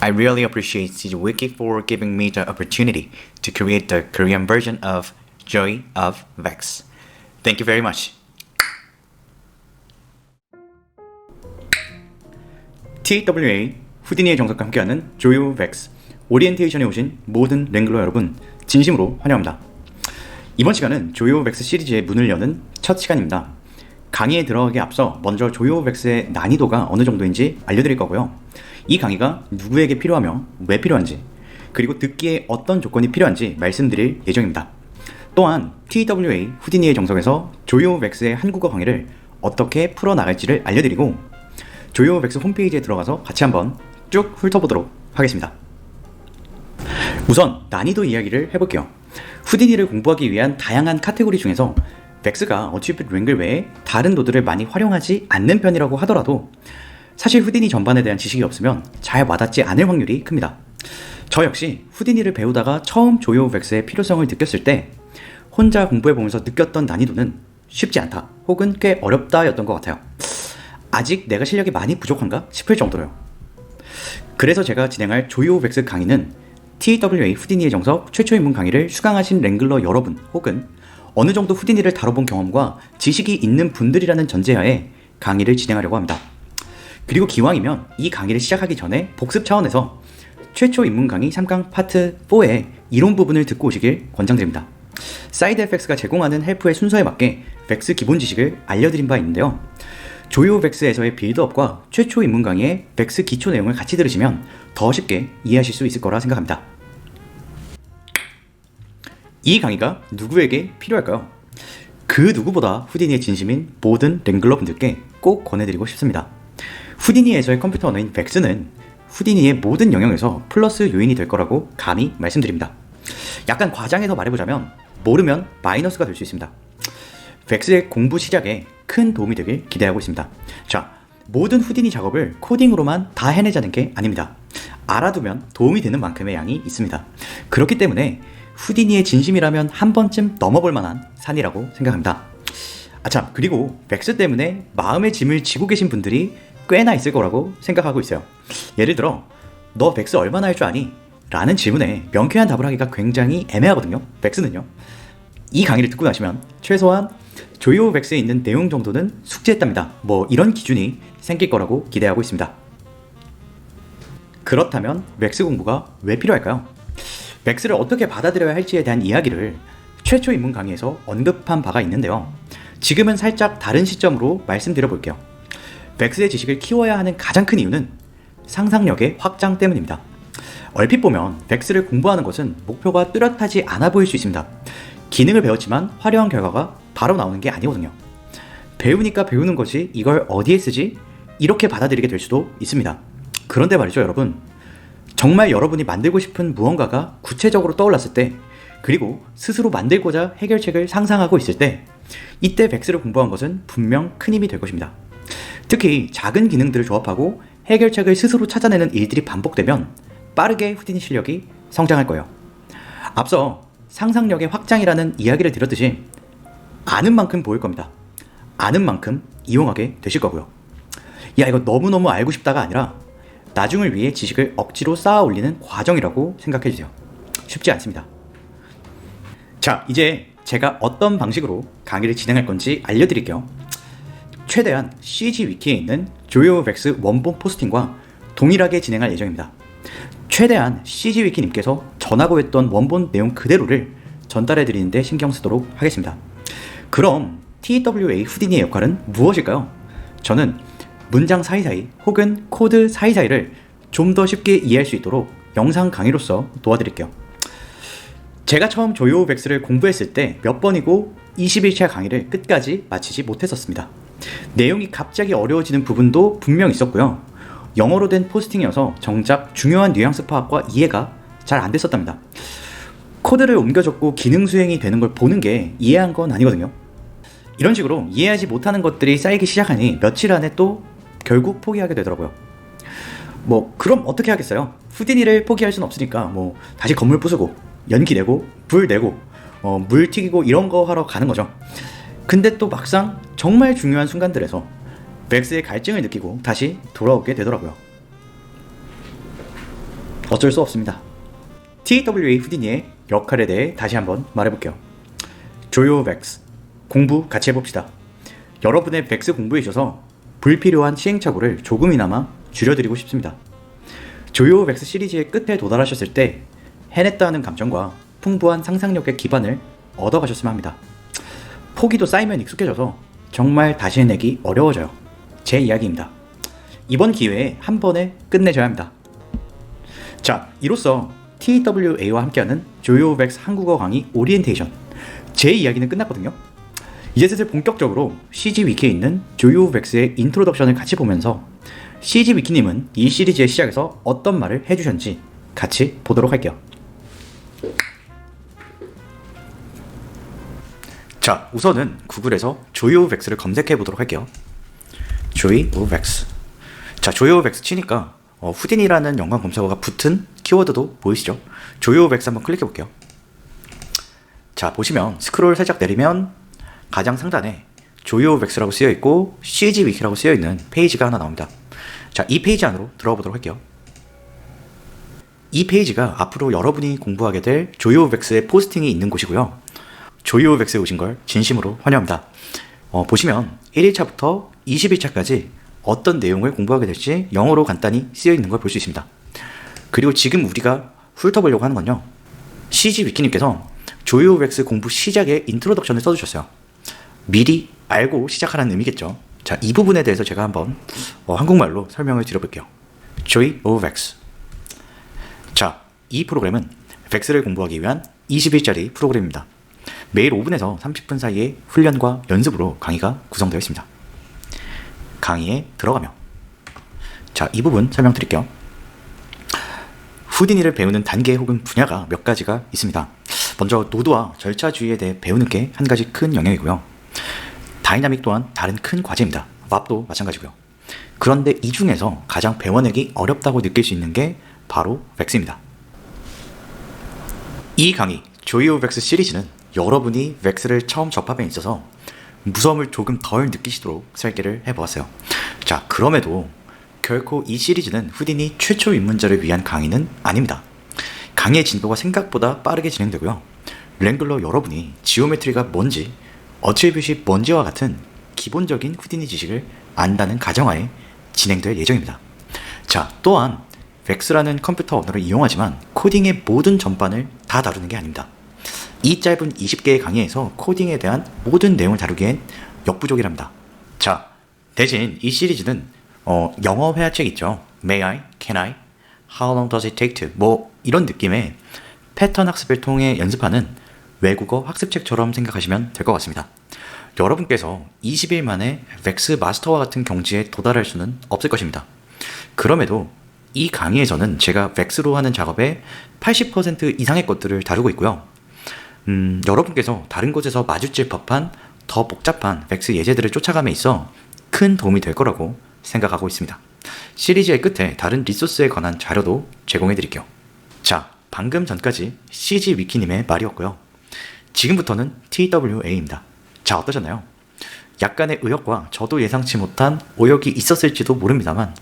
I really appreciate CG Wiki for giving me the opportunity to create the Korean version of Joy of Vex. Thank you very much. TWA 후디니의 정석과 함께하는 Joy of Vex 오리엔테이션에 오신 모든 랭글러 여러분 진심으로 환영합니다. 이번 시간은 Joy of Vex 시리즈의 문을 여는 첫 시간입니다. 강의에 들어가기 앞서 먼저 Joy of Vex의 난이도가 어느 정도인지 알려드릴 거고요. 이 강의가 누구에게 필요하며 왜 필요한지, 그리고 듣기에 어떤 조건이 필요한지 말씀드릴 예정입니다. 또한 TWA 후디니의 정석에서 Joy of Vex의 한국어 강의를 어떻게 풀어나갈지를 알려드리고 Joy of Vex 홈페이지에 들어가서 같이 한번 쭉 훑어보도록 하겠습니다. 우선 난이도 이야기를 해볼게요. 후디니를 공부하기 위한 다양한 카테고리 중에서 벡스가 어치피드 랭글 외에 다른 노드를 많이 활용하지 않는 편이라고 하더라도 사실 후디니 전반에 대한 지식이 없으면 잘 와닿지 않을 확률이 큽니다. 저 역시 후디니를 배우다가 처음 조이 오브 벡스의 필요성을 느꼈을 때 혼자 공부해보면서 느꼈던 난이도는 쉽지 않다 혹은 꽤 어렵다 였던 것 같아요. 아직 내가 실력이 많이 부족한가 싶을 정도로요. 그래서 제가 진행할 조이 오브 벡스 강의는 TWA 후디니의 정석 최초 입문 강의를 수강하신 랭글러 여러분 혹은 어느 정도 후디니를 다뤄본 경험과 지식이 있는 분들이라는 전제하에 강의를 진행하려고 합니다. 그리고 기왕이면 이 강의를 시작하기 전에 복습 차원에서 최초 입문 강의 3강 파트 4의 이론 부분을 듣고 오시길 권장드립니다. 사이드FX가 제공하는 헬프의 순서에 맞게 벡스 기본 지식을 알려드린 바 있는데요. 조이 오브 벡스에서의 빌드업과 최초 입문 강의의 벡스 기초 내용을 같이 들으시면 더 쉽게 이해하실 수 있을 거라 생각합니다. 이 강의가 누구에게 필요할까요? 그 누구보다 후디니의 진심인 모든 랭글러 분들께 꼭 권해드리고 싶습니다. 후디니에서의 컴퓨터 언어인 벡스는 후디니의 모든 영역에서 플러스 요인이 될 거라고 감히 말씀드립니다. 약간 과장해서 말해보자면 모르면 마이너스가 될 수 있습니다. 벡스의 공부 시작에 큰 도움이 되길 기대하고 있습니다. 자, 모든 후디니 작업을 코딩으로만 다 해내자는 게 아닙니다. 알아두면 도움이 되는 만큼의 양이 있습니다. 그렇기 때문에 후디니의 진심이라면 한 번쯤 넘어볼 만한 산이라고 생각합니다. 아참, 그리고 벡스 때문에 마음의 짐을 지고 계신 분들이 꽤나 있을 거라고 생각하고 있어요. 예를 들어 너 벡스 얼마나 할 줄 아니? 라는 질문에 명쾌한 답을 하기가 굉장히 애매하거든요. 벡스는요. 이 강의를 듣고 나시면 최소한 조이 오브 벡스에 있는 내용 정도는 숙지했답니다. 뭐 이런 기준이 생길 거라고 기대하고 있습니다. 그렇다면 벡스 공부가 왜 필요할까요? 벡스를 어떻게 받아들여야 할지에 대한 이야기를 최초 입문 강의에서 언급한 바가 있는데요. 지금은 살짝 다른 시점으로 말씀드려 볼게요. 벡스의 지식을 키워야 하는 가장 큰 이유는 상상력의 확장 때문입니다. 얼핏 보면 벡스를 공부하는 것은 목표가 뚜렷하지 않아 보일 수 있습니다. 기능을 배웠지만 화려한 결과가 바로 나오는 게 아니거든요. 배우니까 배우는 거지 이걸 어디에 쓰지? 이렇게 받아들이게 될 수도 있습니다. 그런데 말이죠, 여러분. 정말 여러분이 만들고 싶은 무언가가 구체적으로 떠올랐을 때, 그리고 스스로 만들고자 해결책을 상상하고 있을 때, 이때 벡스를 공부한 것은 분명 큰 힘이 될 것입니다. 특히 작은 기능들을 조합하고 해결책을 스스로 찾아내는 일들이 반복되면 빠르게 후디니 실력이 성장할 거예요. 앞서 상상력의 확장이라는 이야기를 드렸듯이 아는 만큼 보일 겁니다. 아는 만큼 이용하게 되실 거고요. 야, 이거 너무너무 알고 싶다가 아니라 나중을 위해 지식을 억지로 쌓아 올리는 과정이라고 생각해주세요. 쉽지 않습니다. 자, 이제 제가 어떤 방식으로 강의를 진행할 건지 알려드릴게요. 최대한 CG 위키에 있는 조이 오브 벡스 원본 포스팅과 동일하게 진행할 예정입니다. 최대한 CG 위키님께서 전하고 했던 원본 내용 그대로를 전달해드리는 데 신경 쓰도록 하겠습니다. 그럼 TWA 후디니의 역할은 무엇일까요? 저는 문장 사이사이 혹은 코드 사이사이를 좀 더 쉽게 이해할 수 있도록 영상 강의로서 도와드릴게요. 제가 처음 조이 오브 벡스를 공부했을 때 몇 번이고 21차 강의를 끝까지 마치지 못했었습니다. 내용이 갑자기 어려워지는 부분도 분명 있었고요. 영어로 된 포스팅이어서 정작 중요한 뉘앙스 파악과 이해가 잘 안 됐었답니다. 코드를 옮겨 적고 기능 수행이 되는 걸 보는 게 이해한 건 아니거든요. 이런 식으로 이해하지 못하는 것들이 쌓이기 시작하니 며칠 안에 또 결국 포기하게 되더라고요. 그럼 어떻게 하겠어요? 후디니를 포기할 순 없으니까 다시 건물 부수고 연기 내고 불 내고 물 튀기고 이런 거 하러 가는 거죠. 근데 또 막상 정말 중요한 순간들에서 벡스의 갈증을 느끼고 다시 돌아오게 되더라고요. 어쩔 수 없습니다. TWA 후디니의 역할에 대해 다시 한번 말해볼게요. 조요 벡스, 공부 같이 해봅시다. 여러분의 벡스 공부에 있어서 불필요한 시행착오를 조금이나마 줄여드리고 싶습니다. 조요 벡스 시리즈의 끝에 도달하셨을 때 해냈다는 감정과 풍부한 상상력의 기반을 얻어가셨으면 합니다. 포기도 쌓이면 익숙해져서 정말 다시 해내기 어려워져요. 제 이야기입니다. 이번 기회에 한 번에 끝내셔야 합니다. 자, 이로써 TWA와 함께하는 조요 벡스 한국어 강의 오리엔테이션, 제 이야기는 끝났거든요. 이제 슬슬 본격적으로 CG 위키에 있는 조요 벡스의 인트로덕션을 같이 보면서 CG 위키님은 이 시리즈의 시작에서 어떤 말을 해주셨는지 같이 보도록 할게요. 자, 우선은 구글에서 조요 벡스를 검색해 보도록 할게요. 조요 벡스. 자, 조요 벡스 치니까 후딘이라는 연관 검색어가 붙은 키워드도 보이시죠? 조요 벡스 한번 클릭해 볼게요. 자, 보시면 스크롤 살짝 내리면 가장 상단에 조요 벡스라고 쓰여 있고 CG 위키라고 쓰여 있는 페이지가 하나 나옵니다. 자, 이 페이지 안으로 들어가 보도록 할게요. 이 페이지가 앞으로 여러분이 공부하게 될 조요 벡스의 포스팅이 있는 곳이고요. 조요 벡스에 오신 걸 진심으로 환영합니다. 보시면 1일차부터 20일차까지 어떤 내용을 공부하게 될지 영어로 간단히 쓰여 있는 걸 볼 수 있습니다. 그리고 지금 우리가 훑어보려고 하는 건요, CG 위키님께서 조요 벡스 공부 시작에 인트로덕션을 써주셨어요. 미리 알고 시작하라는 의미겠죠. 자, 이 부분에 대해서 제가 한번 한국말로 설명을 드려볼게요. 조요 벡스. 자, 이 프로그램은 벡스를 공부하기 위한 20일짜리 프로그램입니다. 매일 5분에서 30분 사이의 훈련과 연습으로 강의가 구성되어 있습니다. 강의에 들어가며, 자, 이 부분 설명드릴게요. 후디니를 배우는 단계 혹은 분야가 몇 가지가 있습니다. 먼저 노드와 절차주의에 대해 배우는 게 한 가지 큰 영역이고요. 다이나믹 또한 다른 큰 과제입니다. 왑도 마찬가지고요. 그런데 이 중에서 가장 배워내기 어렵다고 느낄 수 있는 게 바로 벡스입니다. 이 강의 조요 벡스 시리즈는 여러분이 벡스를 처음 접함에 있어서 무서움을 조금 덜 느끼시도록 설계를 해보았어요. 자, 그럼에도 결코 이 시리즈는 후디니 최초 입문자를 위한 강의는 아닙니다. 강의의 진도가 생각보다 빠르게 진행되고요. 랭글러 여러분이 지오메트리가 뭔지, 어트리뷰시 뭔지와 같은 기본적인 후디니 지식을 안다는 가정하에 진행될 예정입니다. 자, 또한 벡스라는 컴퓨터 언어를 이용하지만 코딩의 모든 전반을 다 다루는 게 아닙니다. 이 짧은 20개의 강의에서 코딩에 대한 모든 내용을 다루기엔 역부족이랍니다. 자, 대신 이 시리즈는 영어 회화책 있죠. May I? Can I? How long does it take to? 뭐 이런 느낌의 패턴 학습을 통해 연습하는 외국어 학습책처럼 생각하시면 될 것 같습니다. 여러분께서 20일 만에 벡스 마스터와 같은 경지에 도달할 수는 없을 것입니다. 그럼에도 이 강의에서는 제가 벡스로 하는 작업의 80% 이상의 것들을 다루고 있고요. 여러분께서 다른 곳에서 마주칠 법한 더 복잡한 벡스 예제들을 쫓아감에 있어 큰 도움이 될 거라고 생각하고 있습니다. 시리즈의 끝에 다른 리소스에 관한 자료도 제공해 드릴게요. 자, 방금 전까지 CG 위키님의 말이었고요. 지금부터는 TWA입니다. 자, 어떠셨나요? 약간의 의욕과 저도 예상치 못한 오역이 있었을지도 모릅니다만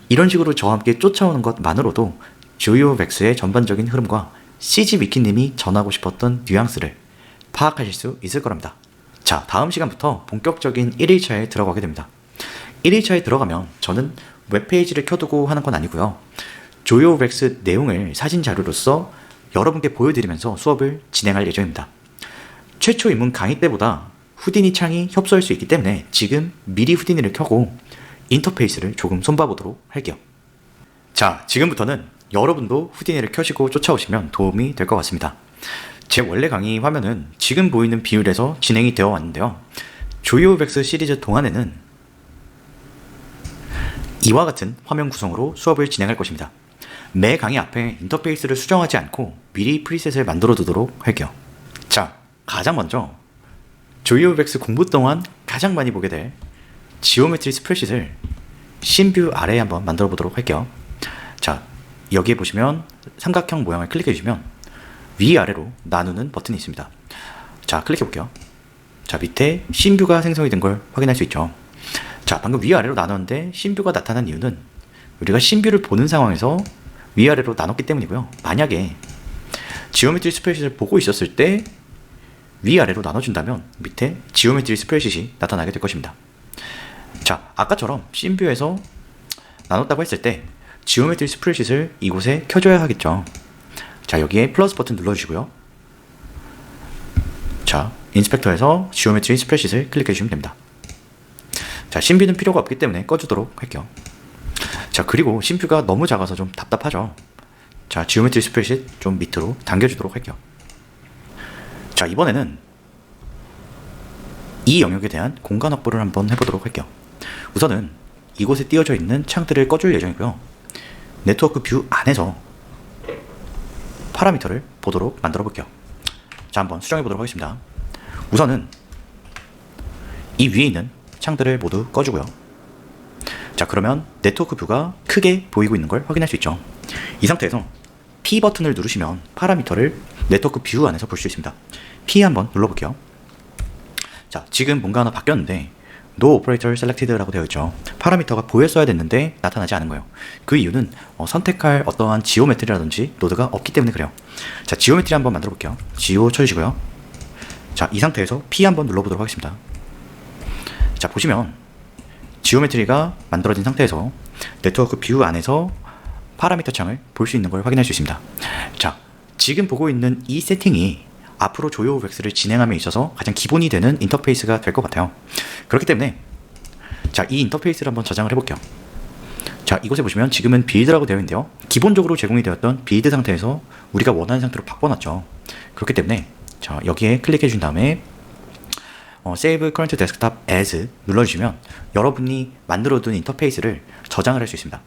이런 식으로 저와 함께 쫓아오는 것만으로도 조요 벡스의 전반적인 흐름과 CG 위키님이 전하고 싶었던 뉘앙스를 파악하실 수 있을 거랍니다. 자, 다음 시간부터 본격적인 1일차에 들어가게 됩니다. 1일차에 들어가면 저는 웹페이지를 켜두고 하는 건 아니고요. 조요 벡스 내용을 사진 자료로서 여러분께 보여드리면서 수업을 진행할 예정입니다. 최초 입문 강의 때보다 후디니 창이 협소할 수 있기 때문에 지금 미리 후디니를 켜고 인터페이스를 조금 손봐보도록 할게요. 자, 지금부터는 여러분도 후디니를 켜시고 쫓아오시면 도움이 될 것 같습니다. 제 원래 강의 화면은 지금 보이는 비율에서 진행이 되어 왔는데요. 조요 벡스 시리즈 동안에는 이와 같은 화면 구성으로 수업을 진행할 것입니다. 매 강의 앞에 인터페이스를 수정하지 않고 미리 프리셋을 만들어 두도록 할게요. 자, 가장 먼저 조요 벡스 공부 동안 가장 많이 보게 될 지오메트리 스프레드시트를 신뷰 아래에 한번 만들어 보도록 할게요. 자, 여기에 보시면 삼각형 모양을 클릭해 주시면 위아래로 나누는 버튼이 있습니다. 자, 클릭해 볼게요. 자, 밑에 신뷰가 생성이 된 걸 확인할 수 있죠. 자, 방금 위아래로 나눴는데 신뷰가 나타난 이유는 우리가 신뷰를 보는 상황에서 위아래로 나눴기 때문이고요. 만약에 지오메트리 스프레드를 보고 있었을 때 위아래로 나눠준다면 밑에 지오메트리 스프레드이 나타나게 될 것입니다. 자, 아까처럼 씬뷰에서 나눴다고 했을 때 지오메트리 스프레드를 이곳에 켜줘야 하겠죠. 자, 여기에 플러스 버튼 눌러주시고요. 자, 인스펙터에서 지오메트리 스프레드를 클릭해 주시면 됩니다. 자, 씬뷰는 필요가 없기 때문에 꺼주도록 할게요. 자, 그리고 씬뷰가 너무 작아서 좀 답답하죠. 자, 지오메트리 스프레드 좀 밑으로 당겨주도록 할게요. 자, 이번에는 이 영역에 대한 공간 확보를 한번 해보도록 할게요. 우선은 이곳에 띄워져 있는 창들을 꺼줄 예정이고요. 네트워크 뷰 안에서 파라미터를 보도록 만들어 볼게요. 자, 한번 수정해 보도록 하겠습니다. 우선은 이 위에 있는 창들을 모두 꺼주고요. 자, 그러면 네트워크 뷰가 크게 보이고 있는 걸 확인할 수 있죠. 이 상태에서 P 버튼을 누르시면 파라미터를 네트워크 뷰 안에서 볼 수 있습니다. P 한번 눌러볼게요. 자, 지금 뭔가 하나 바뀌었는데 No Operator Selected라고 되어 있죠. 파라미터가 보였어야 됐는데 나타나지 않은 거예요. 그 이유는 선택할 어떠한 지오메트리라든지 노드가 없기 때문에 그래요. 자, 지오메트리 한번 만들어 볼게요. 지오 쳐주시고요. 자, 이 상태에서 P 한번 눌러보도록 하겠습니다. 자, 보시면 지오메트리가 만들어진 상태에서 네트워크 뷰 안에서 파라미터 창을 볼 수 있는 걸 확인할 수 있습니다. 자, 지금 보고 있는 이 세팅이 앞으로 조요 OVX를 진행함에 있어서 가장 기본이 되는 인터페이스가 될 것 같아요. 그렇기 때문에 자, 이 인터페이스를 한번 저장을 해볼게요. 자, 이곳에 보시면 지금은 빌드라고 되어 있는데요. 기본적으로 제공이 되었던 빌드 상태에서 우리가 원하는 상태로 바꿔놨죠. 그렇기 때문에 자, 여기에 클릭해 준 다음에 Save Current Desktop As 눌러주시면 여러분이 만들어둔 인터페이스를 저장을 할 수 있습니다.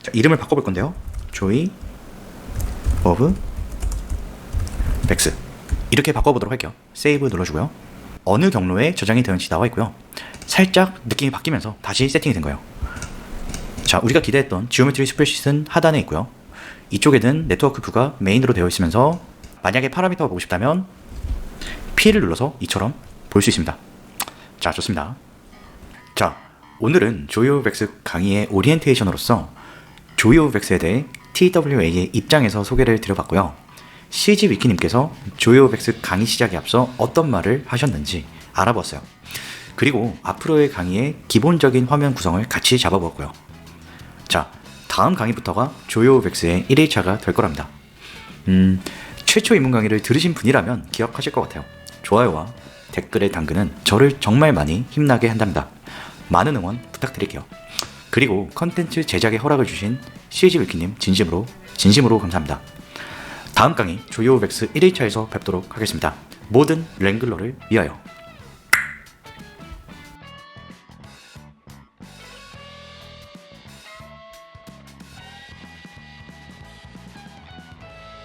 자, 이름을 바꿔볼 건데요. 조이 오브 벡스 이렇게 바꿔보도록 할게요. 세이브 눌러주고요. 어느 경로에 저장이 되는지 나와 있고요. 살짝 느낌이 바뀌면서 다시 세팅이 된 거예요. 자, 우리가 기대했던 지오메트리 스프레드는 하단에 있고요. 이쪽에는 네트워크 뷰가 메인으로 되어 있으면서 만약에 파라미터가 보고 싶다면 P를 눌러서 이처럼 볼 수 있습니다. 자, 좋습니다. 자, 오늘은 조이 오브 벡스 강의의 오리엔테이션으로서 조이 오브 벡스에 대해 TWA의 입장에서 소개를 드려봤고요. CG 위키님께서 조이 오브 벡스 강의 시작에 앞서 어떤 말을 하셨는지 알아보았어요. 그리고 앞으로의 강의의 기본적인 화면 구성을 같이 잡아보았고요. 자, 다음 강의부터가 조이 오브 벡스의 1일차가 될 거랍니다. 최초 입문 강의를 들으신 분이라면 기억하실 것 같아요. 좋아요와 댓글의 당근은 저를 정말 많이 힘나게 한답니다. 많은 응원 부탁드릴게요. 그리고 컨텐츠 제작에 허락을 주신 CG 위키님 진심으로 감사합니다. 다음 강의 조이 오브 벡스 1일차에서 뵙도록 하겠습니다. 모든 랭글러를 위하여.